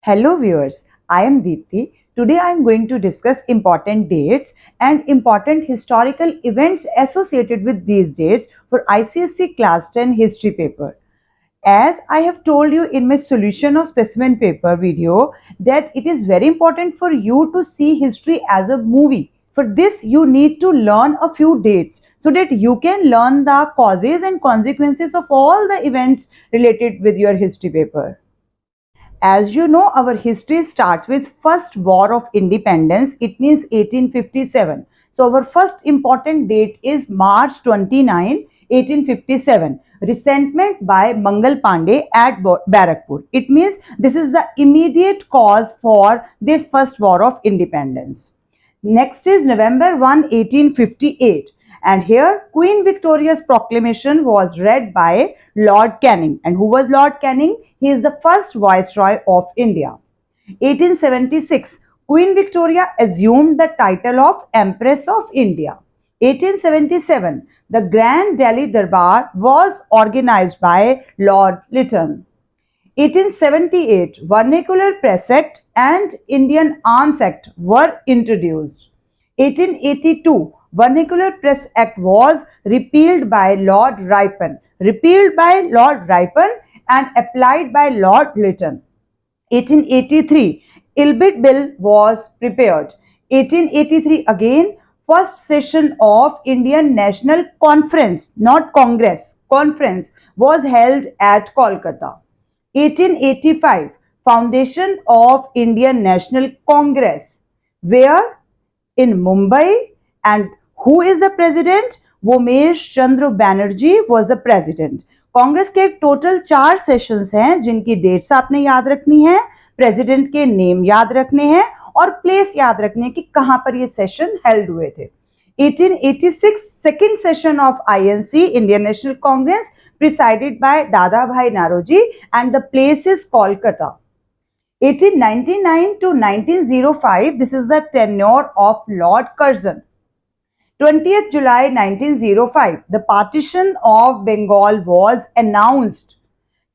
Hello viewers, I am Deepthi. Today I am going to discuss important dates and important historical events associated with these dates for ICSE Class 10 History paper. As I have told you in my solution of specimen paper video that it is very important for you to see history as a movie. For this you need to learn a few dates so that you can learn the causes and consequences of all the events related with your history paper. As you know, our history starts with First War of Independence. It means 1857. So our first important date is March 29, 1857. Resentment by Mangal Pandey at Barakpur. It means this is the immediate cause for this First War of Independence. Next is November 1, 1858. And here Queen Victoria's proclamation was read by Lord Canning. And who was Lord Canning? He is the first Viceroy of India. 1876, Queen Victoria assumed the title of Empress of India. 1877, the Grand Delhi Darbar was organized by Lord Lytton. 1878, Vernacular Press Act and Indian Arms Act were introduced. 1882, Vernacular Press Act was repealed by Lord Ripon. Repealed by Lord Ripon and applied by Lord Lytton. 1883, Ilbit Bill was prepared. 1883 again, first session of Indian National Conference, not Congress, conference was held at Kolkata. 1885, foundation of Indian National Congress. Where? In Mumbai. And who is the president? Womesh Chandra Banerjee was the president. Congress के total 4 sessions हैं जिनकी dates आपने याद रखनी है, president के name याद रखने हैं और प्लेस याद रखने कि कहां पर ये सेशन हेल्ड हुए थे. 1886 second session of INC Indian National Congress presided by Dadabhai Naoroji and the place is Kolkata. 1899 to 1905, this is the tenure of Lord Curzon. 20th July 1905, the partition of Bengal was announced.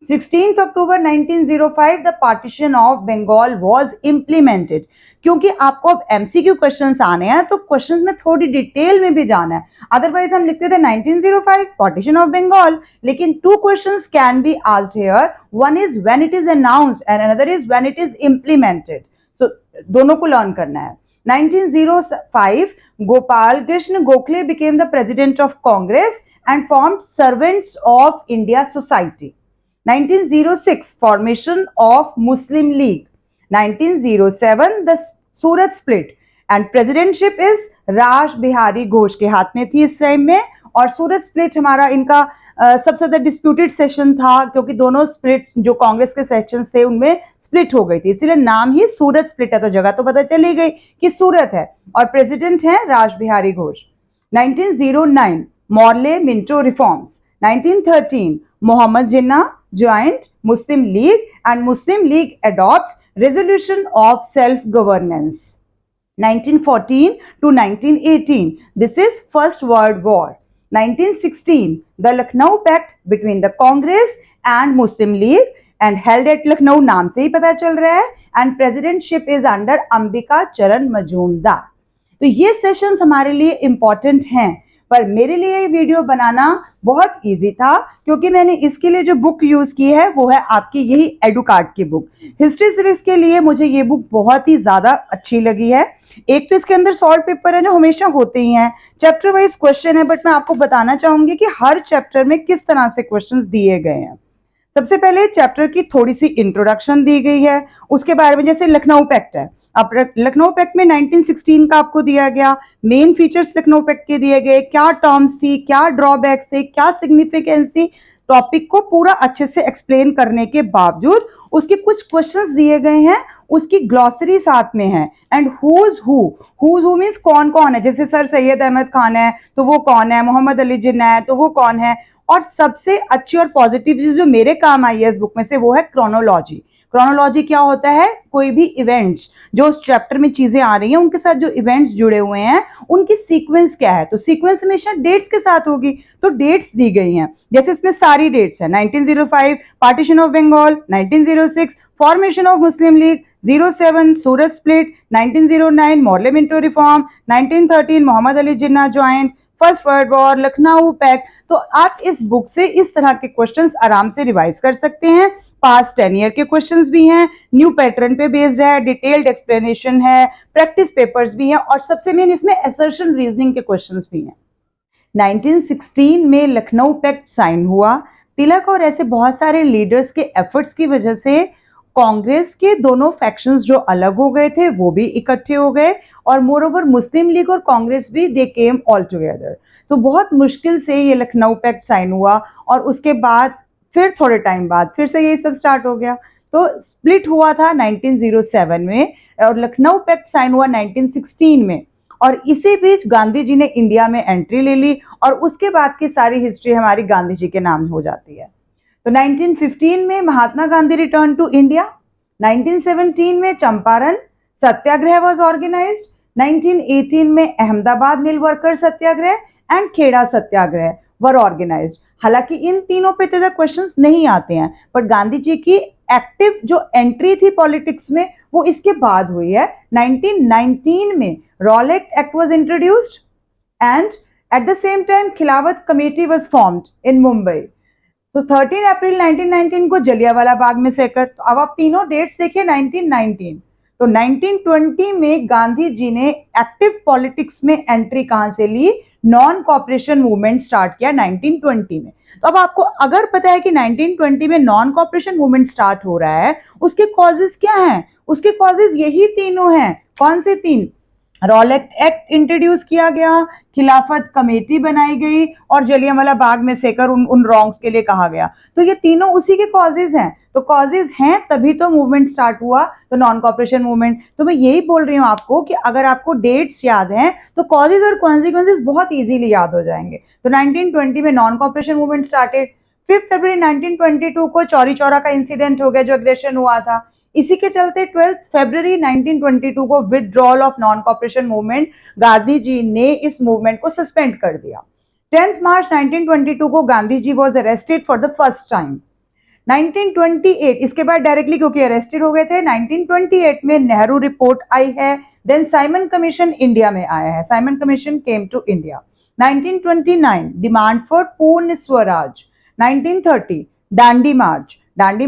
16th October 1905, the partition of Bengal was implemented. क्योंकि आपको अब MCQ questions आने हैं तो questions में थोड़ी detail में भी जाना है. अदरवाइज हम लिखते थे 1905 partition of Bengal, लेकिन 2 questions can be asked here. One is when it is announced and another is when it is implemented. So दोनों को लर्न करना है. 1905, Gopal Krishna Gokhale became the president of Congress and formed Servants of India Society. 1906, formation of Muslim League. 1907, the Surat split and presidentship is राज बिहारी घोष के हाथ में थी इस time में. और सूरत स्प्लिट हमारा इनका सबसे ज्यादा डिस्प्यूटेड सेशन था क्योंकि दोनों स्प्लिट जो कांग्रेस के सेक्शंस थे उनमें स्प्लिट हो गई थी, इसीलिए नाम ही सूरत स्प्लिट है. तो जगह तो पता चली गई कि सूरत है और प्रेसिडेंट है Raj Bihari Ghosh. 1909, Morley Minto reforms. 1913, Mohammad Jinnah joined Muslim League and Muslim League adopts resolution of self-governance. 1914 to 1918, this is First World War. 1916, the Lucknow Pact between the Congress and Muslim League and held at Lucknow, नाम से ही पता चल रहा है, and presidentship is under Ambika चरण मजूमदार. तो ये sessions हमारे लिए इंपॉर्टेंट हैं, पर मेरे लिए ये वीडियो बनाना बहुत इजी था क्योंकि मैंने इसके लिए जो बुक यूज की है वो है आपकी यही एडुकार्ड की बुक. हिस्ट्री सीरीज के लिए मुझे ये बुक बहुत ही ज्यादा अच्छी लगी है. एक तो इसके अंदर सॉल्व पेपर है जो हमेशा होते ही हैं, चैप्टर वाइज क्वेश्चन है, बट मैं आपको बताना चाहूंगी कि हर चैप्टर में किस तरह से क्वेश्चंस दिए गए हैं. सबसे पहले चैप्टर की थोड़ी सी इंट्रोडक्शन दी गई है, उसके बारे में जैसे लखनऊ पैक्ट है. अब लखनऊ पैक्ट में 1916 का आपको दिया गया, मेन फीचर्स लखनऊ पैक्ट के दिए गए, क्या टर्म्स थी, क्या ड्रॉबैक्स थे, क्या सिग्निफिकेंस थी. टॉपिक को पूरा अच्छे से एक्सप्लेन करने के बावजूद उसके कुछ क्वेश्चंस दिए गए हैं, उसकी ग्लॉसरी साथ में है. एंड हुज हु मीन्स कौन कौन है, जैसे सर सैयद अहमद खान है तो वो कौन है, मोहम्मद अली जिन्ना है तो वो कौन है. और सबसे अच्छी और पॉजिटिव चीज जो मेरे काम आई है इस बुक में से वो है क्रोनोलॉजी. क्रोनोलॉजी क्या होता है, कोई भी इवेंट्स जो उस चैप्टर में चीजें आ रही हैं उनके साथ जो इवेंट्स जुड़े हुए हैं उनकी सीक्वेंस क्या है. तो सीक्वेंस हमेशा डेट्स के साथ होगी, तो डेट्स दी गई हैं. जैसे इसमें सारी डेट्स है, 1905 partition of Bengal, 1906 formation of Muslim League 07 Surat split 1909 Morley Minto reform 1913 Mohammad Ali Jinnah joint first world war Lucknow pact. तो आप इस बुक से इस तरह के क्वेश्चंस आराम से रिवाइज कर सकते हैं। पास्ट 10 ईयर के क्वेश्चंस भी हैं, न्यू पैटर्न पे बेस्ड है, डिटेल्ड एक्सप्लेनेशन है, प्रैक्टिस पेपर्स भी हैं और सबसे मेन इसमें असर्शन रीजनिंग के क्वेश्चंस भी हैं। 1916 में लखनऊ पैक्ट साइन हुआ। तिलक और ऐसे बहुत सारे लीडर्स के एफर्ट्स की वजह से कांग्रेस के दोनों फैक्शंस जो अलग हो गए थे वो भी इकट्ठे हो गए और मोरओवर मुस्लिम लीग और कांग्रेस भी दे केम ऑल टुगेदर। तो बहुत मुश्किल से ये लखनऊ पैक्ट साइन हुआ और उसके बाद फिर थोड़े टाइम बाद फिर से ये सब स्टार्ट हो गया। तो स्प्लिट हुआ था 1907 में और लखनऊ पैक्ट साइन हुआ 1916 में और इसी बीच गांधी जी ने इंडिया में एंट्री ले ली और उसके बाद की सारी हिस्ट्री हमारी गांधी जी के नाम हो जाती है। तो 1915 में Mahatma Gandhi return to India. 1917 में चंपारण सत्याग्रह वाज ऑर्गेनाइज्ड। 1918 में Ahmedabad mill worker satyagraha and Kheda satyagraha were organised. हालांकि इन तीनों पे तो क्वेश्चंस नहीं आते हैं, बट गांधी जी की एक्टिव जो एंट्री थी पॉलिटिक्स में वो इसके बाद हुई है। 1919 में Rowlatt act was introduced and at the same time Khilafat committee was formed in Mumbai. तो 13 अप्रैल 1919 को जलियांवाला बाग में सेकर। तो अब आप तीनों डेट्स देखिए 1919। तो 1920 में गांधी जी ने एक्टिव पॉलिटिक्स में एंट्री कहां से ली? नॉन कॉपरेशन मूवमेंट स्टार्ट किया 1920 में। तो अब आपको अगर पता है कि 1920 में नॉन कॉपरेशन मूवमेंट स्टार्ट हो रहा है, उसके कॉजेज क्या हैं? उसके कॉजेज यही तीनों हैं। कौन से तीन? रॉलेट एक्ट इंट्रोड्यूस किया गया, खिलाफत कमेटी बनाई गई और जलियांवाला बाग में सेकर उन रॉन्ग्स के लिए कहा गया। तो ये तीनों उसी के कॉजेज हैं। तो कॉजेज हैं तभी तो मूवमेंट स्टार्ट हुआ, तो नॉन कॉपरेशन मूवमेंट। तो मैं यही बोल रही हूं आपको कि अगर आपको डेट्स याद हैं तो कॉजेज और कॉन्सिक्वेंसेज बहुत इजीली याद हो जाएंगे। तो 1920 में नॉन कॉपरेशन मूवमेंट स्टार्टेड। 5 फरवरी 1922 को चौरी चौरा का इंसिडेंट हो गया जो एग्रेशन हुआ था। इसी के चलते 12 फरवरी 1922 को withdrawal of non cooperation movement, Gandhi ji ने इस मूवमेंट को सस्पेंड कर दिया। 10 मार्च 1922 को Gandhi ji was arrested for the first time. 1928 इसके बाद डायरेक्टली क्योंकि अरेस्टेड हो गए थे, 1928 में नेहरू रिपोर्ट आई है। देन साइमन कमीशन इंडिया में आया है, Simon commission came to India. 1929 demand for Purna Swaraj. 1930 Dandi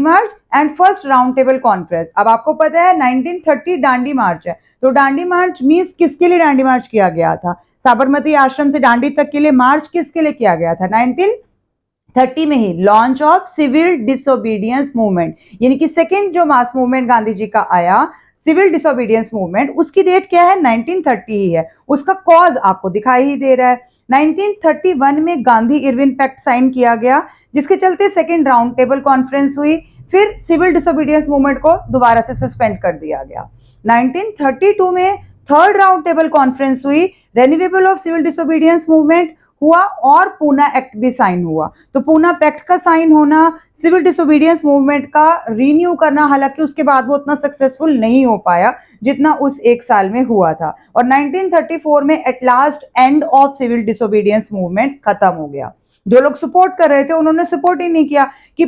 march and first round table conference. अब आपको पता है 1930 दांडी मार्च है, तो दांडी मार्च मीन्स किसके लिए दांडी मार्च किया गया था? साबरमती आश्रम से दांडी तक के लिए मार्च किसके लिए किया गया था? 1930 में ही launch of civil disobedience movement, यानी कि सेकेंड जो मास मूवमेंट गांधी जी का आया सिविल डिसोबीडियंस मूवमेंट, उसकी डेट क्या है? 1930 ही है। उसका कॉज आपको दिखाई ही दे रहा है। 1931 में गांधी इरविन पैक्ट साइन किया गया जिसके चलते सेकेंड राउंड टेबल कॉन्फ्रेंस हुई, फिर सिविल डिसोबीडियंस मूवमेंट को दोबारा से सस्पेंड कर दिया गया। 1932 में थर्ड राउंड टेबल कॉन्फ्रेंस हुई, renewable of civil disobedience movement हुआ और पूना एक्ट भी साइन हुआ। तो पूना पैक्ट का साइन होना, सिविल डिसोबीडियंस मूवमेंट का रीन्यू करना, हालांकि उसके बाद वो उतना सक्सेसफुल नहीं हो पाया जितना उस एक साल में हुआ था। और 1934 में at last end of civil disobedience movement खत्म हो गया। जो लोग सपोर्ट कर रहे थे उन्होंने सपोर्ट ही नहीं किया कि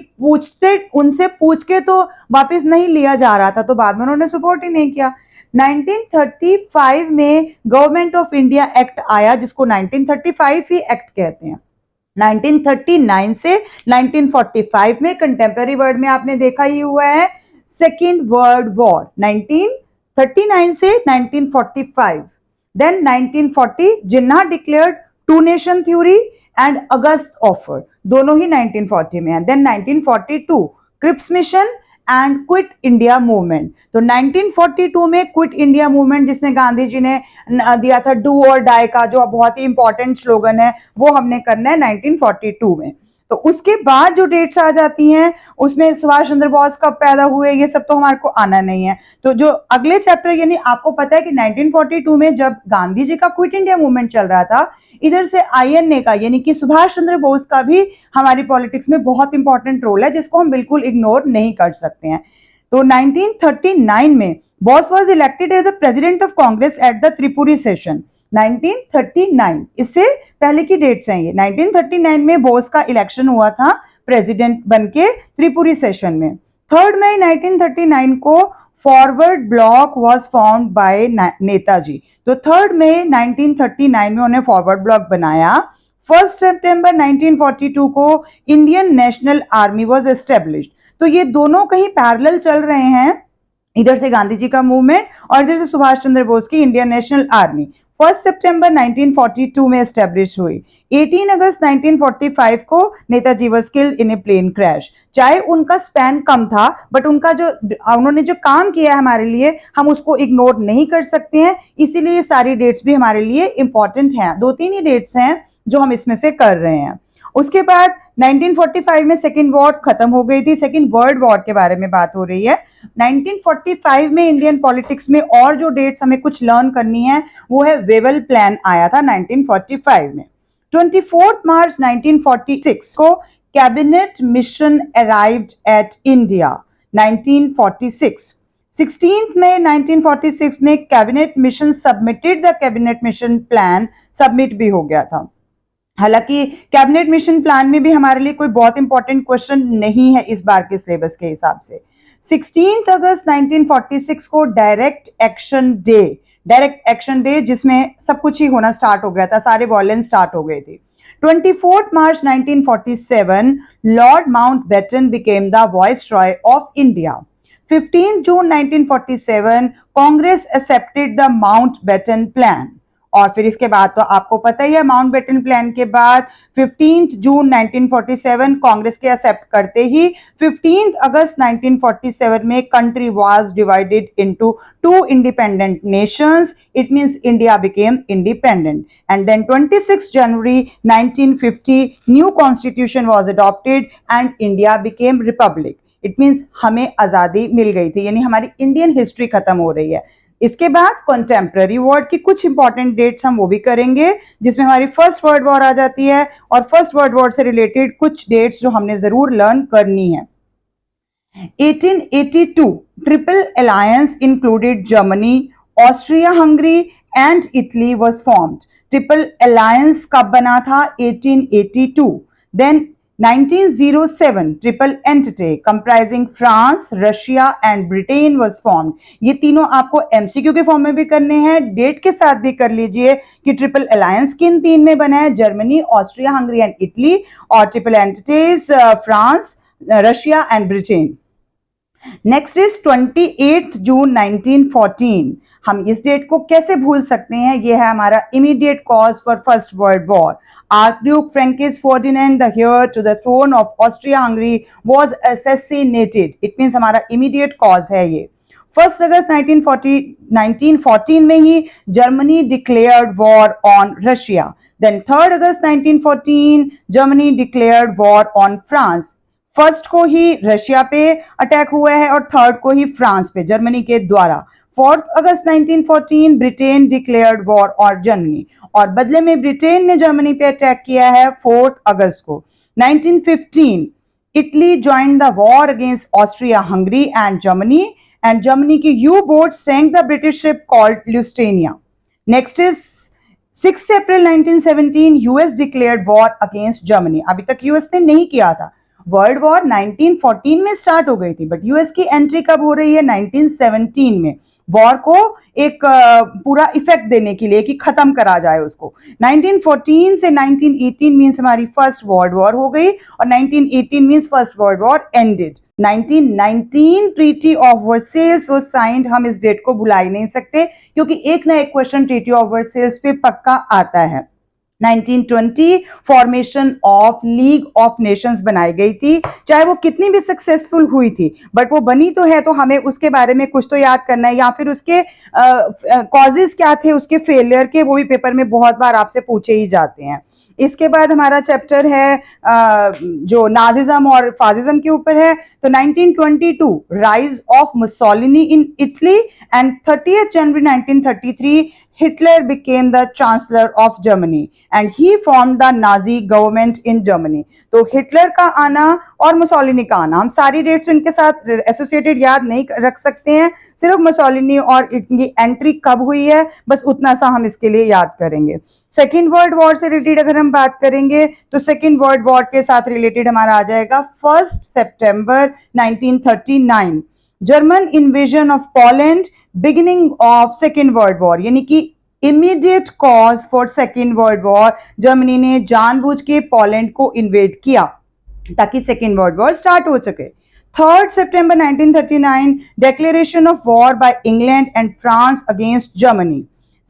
उनसे पूछ के तो वापस नहीं लिया जा रहा था, तो बाद में उन्होंने सपोर्ट ही नहीं किया। 1935 में गवर्नमेंट ऑफ इंडिया एक्ट आया जिसको 1935 ही एक्ट कहते हैं। 1939 से 1945 में कंटेम्पररी वर्ड में आपने देखा ही हुआ है सेकेंड वर्ल्ड वॉर। 1939 से 1945, then 1940 Jinnah declared two nation theory and August offer, दोनों ही 1940 में है। Then 1942 Cripps mission and quit India movement. तो 1942 में क्विट इंडिया मूवमेंट जिसने गांधी जी ने दिया था डू और डाई का, जो बहुत ही इंपॉर्टेंट स्लोगन है, वो हमने करना है 1942 में। तो उसके बाद जो डेट्स आ जाती हैं उसमें सुभाष चंद्र बोस कब पैदा हुए ये सब तो हमारे को आना नहीं है। तो जो अगले चैप्टर, यानी आपको पता है कि 1942 में जब गांधी जी का क्विट इंडिया मूवमेंट चल रहा था, इधर से आईएनए का यानी कि सुभाष चंद्र बोस का भी हमारी पॉलिटिक्स में बहुत इंपॉर्टेंट रोल है जिसको हम बिल्कुल इग्नोर नहीं कर सकते हैं। तो 1939 में Bose was elected as the president of Congress at the Tripuri session. 1939 इससे पहले की डेट्स हैं ये। 1939 में बोस का इलेक्शन हुआ था प्रेसिडेंट बनके त्रिपुरी सेशन में। 3 मई 1939 को forward block was formed by Netaji. तो 3 मई 1939 में उन्हें फॉरवर्ड ब्लॉक बनाया। 1 सितंबर 1942 को Indian national army was established. तो ये दोनों कहीं पैरेलल चल रहे हैं, इधर से गांधी जी का मूवमेंट और इधर से सुभाष चंद्र बोस की इंडियन नेशनल आर्मी। 1 सितंबर 1942 में एस्टेब्लिश हुई। 18 अगस्त 1945 को Netaji was killed in a plane crash. चाहे उनका स्पैन कम था, बट उनका जो उन्होंने जो काम किया है हमारे लिए, हम उसको इग्नोर नहीं कर सकते हैं। इसीलिए ये सारी डेट्स भी हमारे लिए इंपॉर्टेंट हैं। 2-3 ही डेट्स हैं जो हम इसमें से कर रहे हैं। उसके बाद 1945 में सेकेंड वॉर खत्म हो गई थी, सेकेंड वर्ल्ड वॉर के बारे में बात हो रही है। 1945 में इंडियन पॉलिटिक्स में और जो डेट्स हमें कुछ लर्न करनी है वो है वेवल प्लान आया था 1945 में। 24 मार्च 1946 को cabinet mission arrived at India 1946। 16 मई 1946 में cabinet mission submitted the cabinet mission plan submit भी हो गया था। हालांकि कैबिनेट मिशन प्लान में भी हमारे लिए कोई बहुत इंपॉर्टेंट क्वेश्चन नहीं है इस बार के सिलेबस के हिसाब से। 16 अगस्त 1946 को डायरेक्ट एक्शन डे जिसमें सब कुछ ही होना स्टार्ट हो गया था, सारे वॉयलेंस स्टार्ट हो गए थे। 24 मार्च 1947 Lord Mountbatten became the viceroy of India. 15 June 1947 Congress accepted the Mountbatten plan. और फिर इसके बाद तो आपको पता ही है, माउंटबेटन प्लान के बाद 15 जून 1947 कांग्रेस के एक्सेप्ट करते ही 15 अगस्त 1947 में country was divided into 2 independent nations. It means India became independent and then 26 January 1950 new constitution was adopted and India became republic. It means हमें आजादी मिल गई थी, यानी हमारी इंडियन हिस्ट्री खत्म हो रही है। इसके बाद कॉन्टेम्प्ररी वर्ल्ड की कुछ इंपॉर्टेंट डेट्स हम वो भी करेंगे, जिसमें हमारी फर्स्ट वर्ल्ड वॉर आ जाती है और फर्स्ट वर्ल्ड वॉर से रिलेटेड कुछ डेट्स जो हमने जरूर लर्न करनी है। 1882 triple alliance included Germany, Austria Hungary and Italy was formed. Triple alliance कब बना था? 1882। Then 1907 triple entity comprising France, Russia and Britain was formed. ये तीनों आपको एमसीक्यू के फॉर्म में भी करने हैं, डेट के साथ भी कर लीजिए कि ट्रिपल अलायंस किन तीन में बना है, Germany, Austria Hungary and Italy, और triple entities France, Russia and Britain. Next is 28 June 1914। हम इस डेट को कैसे भूल सकते हैं? ये है हमारा immediate cause for first world war. Archduke Frankish Ferdinand, the heir to the throne of Austria-Hungary, was assassinated. It means हमारा immediate cause है ये। 1 अगस्त 1914 में ही Germany declared war on Russia. Then 3 August 1914 Germany declared war on France. First को ही Russia पे attack हुआ है और थर्ड को ही फ्रांस पे जर्मनी के द्वारा। 4 अगस्त 1914 ब्रिटेन डिक्लेयर्ड वॉर और जर्मनी, और बदले में ब्रिटेन ने जर्मनी पे अटैक किया है 4 अगस्त को। 1915 Italy join the war against Austria Hungary and Germany की U boat sank the British ship called Lusitania. Next is 6 April 1917 US declared war against Germany. अभी तक यूएस ने नहीं किया था, वर्ल्ड वॉर 1914 में स्टार्ट हो गई थी, बट यूएस की एंट्री कब हो रही है? 1917 में, वॉर को एक पूरा इफेक्ट देने के लिए कि खत्म करा जाए उसको। 1914 से 1918 मींस हमारी फर्स्ट वर्ल्ड वॉर हो गई और 1918 means first world war ended. 1919 treaty of Versailles was signed. हम इस डेट को भुला ही नहीं सकते क्योंकि एक ना एक क्वेश्चन ट्रीटी ऑफ वर्सेल्स पे पक्का आता है। 1920 formation of league of Nations बनाई गई थी, चाहे वो कितनी भी सक्सेसफुल हुई थी, बट वो बनी तो है, तो हमें उसके बारे में कुछ तो याद करना है, या फिर उसके कॉजेस क्या थे उसके फेलियर के, वो भी पेपर में बहुत बार आपसे पूछे ही जाते हैं। इसके बाद हमारा चैप्टर है जो नाजिज्म और फासिज्म के ऊपर है। तो 1922 rise of Mussolini in Italy and 30 January 1933 Hitler became the chancellor of Germany and he formed the Nazi government in Germany. तो हिटलर का आना और मुसोलिनी का आना, हम सारी डेट्स इनके साथ एसोसिएटेड याद नहीं रख सकते हैं, सिर्फ मुसोलिनी और इनकी एंट्री कब हुई है बस उतना सा हम इसके लिए याद करेंगे। सेकेंड वर्ल्ड वॉर से रिलेटेड अगर हम बात करेंगे तो सेकेंड वर्ल्ड वॉर के साथ रिलेटेड हमारा आ जाएगा 1 सितंबर 1939. German invasion of Poland, beginning of second world war, यानी कि immediate cause for second world war, Germany ने जानबूझ के पोलैंड को इन्वेड किया ताकि सेकेंड वर्ल्ड वॉर स्टार्ट हो सके. 3rd September 1939, declaration of war by England and France against Germany.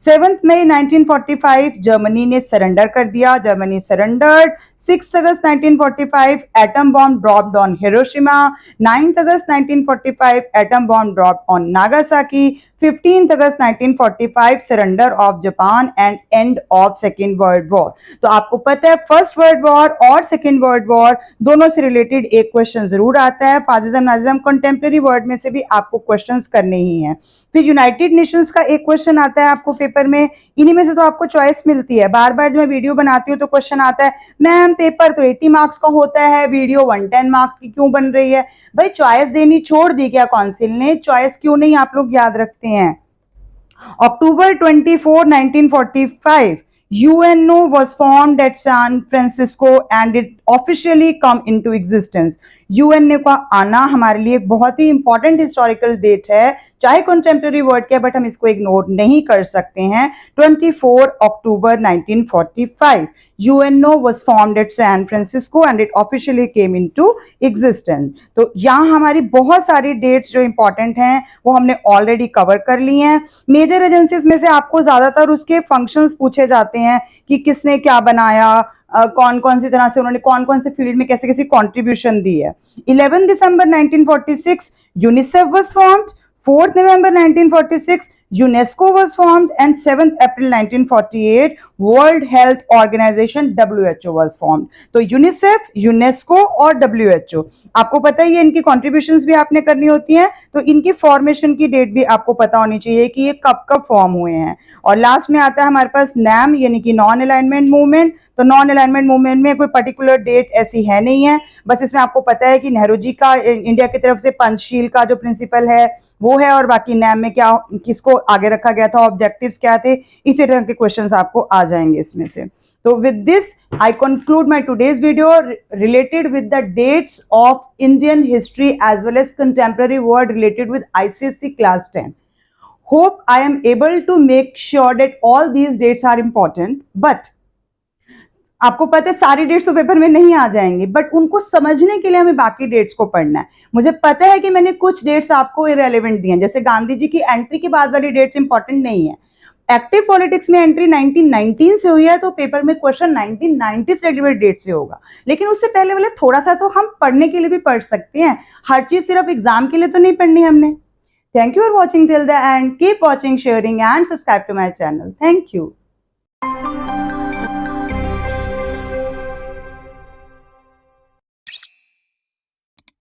7th May 1945, Germany ने सरेंडर कर दिया. Germany surrendered. 6th August 1945, atom bomb dropped on Hiroshima. 9th August 1945, atom bomb dropped on Nagasaki. 15th August 1945, surrender of Japan and end of second world war. तो आपको पता है first world war और second world war दोनों से related एक question जरूर आता है. फासिज्म नाजिज्म कंटेम्प्रेरी वर्ड में से भी आपको क्वेश्चंस करने ही हैं. फिर यूनाइटेड नेशंस का एक क्वेश्चन आता है आपको पेपर में. इन्हीं में से तो आपको चॉइस मिलती है. बार बार जब मैं वीडियो बनाती हूँ तो क्वेश्चन आता है, मैम पेपर तो 80 मार्क्स का होता है, वीडियो 110 मार्क्स की क्यों बन रही है? भाई चॉइस देनी छोड़ दी क्या काउंसिल ने? चॉइस क्यों नहीं आप लोग याद रखते हैं? October 24, 1945, UNO was formed at San Francisco and it officially come into existence. UNO का आना हमारे लिए एक बहुत ही इंपॉर्टेंट हिस्टोरिकल डेट है, चाहे कंटेम्प्रेरी वर्ड के, बट हम इसको इग्नोर नहीं कर सकते हैं. 24 अक्टूबर 1945, UNO was formed at San Francisco and it officially came into existence. तो यहाँ हमारी बहुत सारी डेट्स जो इंपॉर्टेंट हैं वो हमने ऑलरेडी कवर कर ली हैं. मेजर एजेंसीज में से आपको ज्यादातर उसके फंक्शंस पूछे जाते हैं कि किसने क्या बनाया, कौन कौन सी तरह से उन्होंने कौन कौन से फील्ड में कैसे कैसे कंट्रीब्यूशन दी है. 11 दिसंबर 1946, UNICEF was formed. 4th November 1946, UNESCO was formed and 7th April 1948, World Health Organization WHO was formed. तो यूनिसेफ, यूनेस्को और WHO आपको पता ही है, इनकी कॉन्ट्रीब्यूशंस भी आपने करनी होती हैं, तो इनकी फॉर्मेशन की डेट भी आपको पता होनी चाहिए कि ये कब कब फॉर्म हुए हैं. और लास्ट में आता है हमारे पास नैम यानी कि नॉन अलाइनमेंट मूवमेंट. तो नॉन अलाइनमेंट मूवमेंट में कोई पर्टिकुलर डेट ऐसी है नहीं है, बस इसमें आपको पता है कि नेहरू जी का इंडिया की तरफ से पंचशील का जो प्रिंसिपल है वो है, और बाकी नैम में क्या किसको आगे रखा गया था, ऑब्जेक्टिव्स क्या थे, इसी तरह के क्वेश्चंस आपको आ जाएंगे इसमें से. तो with this I conclude my today's video related with the dates of Indian history as well as contemporary word related with ICSE class 10. Hope I am able to make sure that all these dates are important, but आपको पता है सारी dates तो paper में नहीं आ जाएंगी, but उनको समझने के लिए हमें बाकी डेट्स को पढ़ना है. मुझे पता है कि मैंने कुछ डेट्स आपको इरेलेवेंट दी हैं, जैसे गांधी जी की एंट्री के बाद वाली डेट्स इंपॉर्टेंट नहीं है. एक्टिव पॉलिटिक्स में एंट्री 1919 से हुई है, तो पेपर में क्वेश्चन 1990 से रिलेटेड डेट से होगा. लेकिन उससे पहले वाले थोड़ा सा तो हम पढ़ने के लिए भी पढ़ सकते हैं. हर चीज सिर्फ एग्जाम के लिए तो नहीं पढ़नी हमने. Thank you for watching till the end. Keep watching, sharing and subscribe to my channel. Thank you.